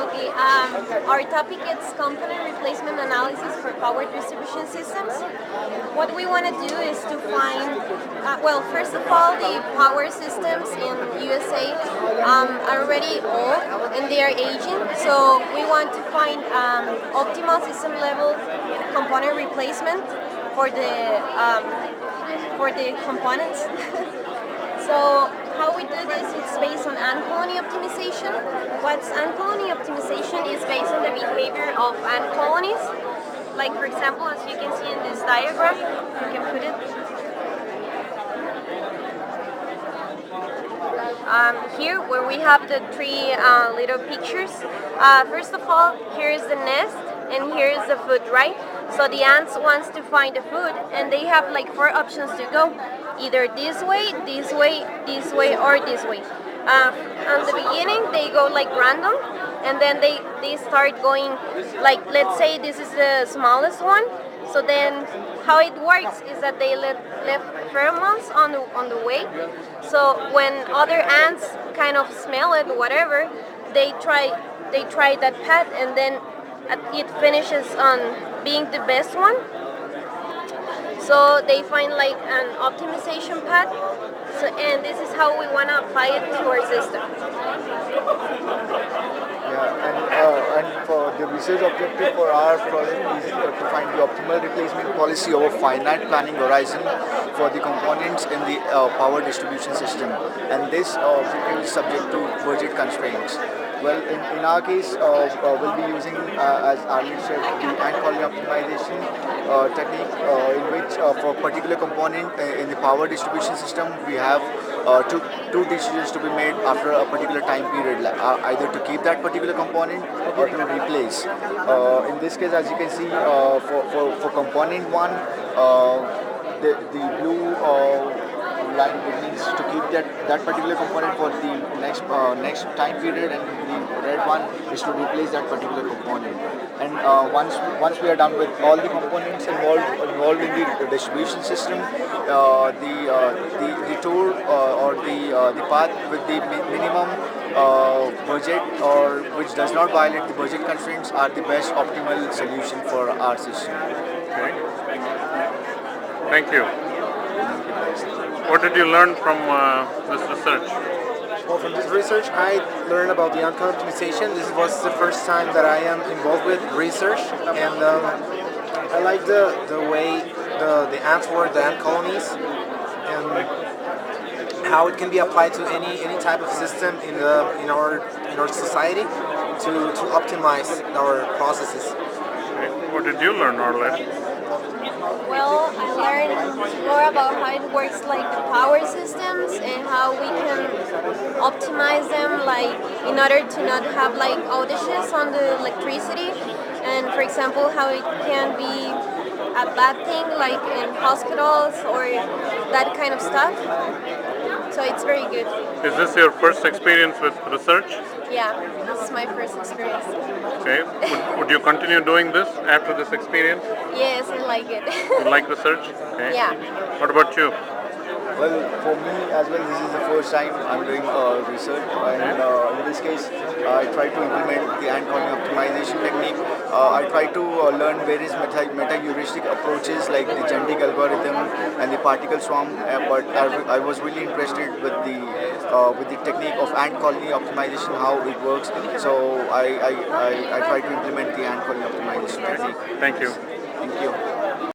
Okay, our topic is component replacement analysis for power distribution systems. What we want to do is to find, well, first of all, the power systems in USA are already old and they are aging. So we want to find optimal system level component replacement for the components. So how we do this is based on ant colony optimization. What's ant colony optimization is based on the behavior of ant colonies. Like for example, as you can see in this diagram, you can put it. Here where we have the three little pictures. First of all, here is the nest and here is the food, right? So the ants wants to find the food and they have like four options to go. Either this way, this way, this way, or this way. At the beginning, they go like random, and then they start going like, let's say this is the smallest one. So then, how it works is that they left pheromones on the way. So when other ants kind of smell it, whatever, they try that path, and then it finishes on being the best one. So they find like an optimization path, so, and this is how we want to apply it to our system. Yeah, and for the research objective for our project is to find the optimal replacement policy over finite planning horizon for the components in the power distribution system, and this objective is subject to budget constraints. Well, in our case, we'll be using, as Arlie said, the ant colony optimization technique, in which for a particular component in the power distribution system, we have two decisions to be made after a particular time period, either to keep that particular component or to replace. In this case, as you can see, for component one, the blue line means to keep that particular component for the next time period, and the red one is to replace that particular component. And once we are done with all the components involved in the distribution system, the tool or the path with the minimum budget, or which does not violate the budget constraints, are the best optimal solution for our system. Okay. Thank you. What did you learn from this research? Well, from this research, I learned about the ant optimization. This was the first time that I am involved with research, and I like the way the ants work, the ant colonies, and how it can be applied to any type of system in our society to optimize our processes. Okay. What did you learn, Arlette? Well, I learned more about how it works, like the power systems, and how we can optimize them, like in order to not have like outages on the electricity. And for example, how it can be a bad thing, like in hospitals or that kind of stuff. So it's very good. Is this your first experience with research? Yeah, this is my first experience. Okay. Would you continue doing this after this experience? Yes, I like it. You like research? Okay. Yeah. What about you? Well, for me as well, this is the first time I'm doing research, and in this case, I try to implement the ant colony optimization technique. I try to learn various meta-heuristic approaches like the genetic algorithm and the particle swarm, but I was really interested with the technique of ant colony optimization, how it works. So I try to implement the ant colony optimization technique. Thank you. Thank you.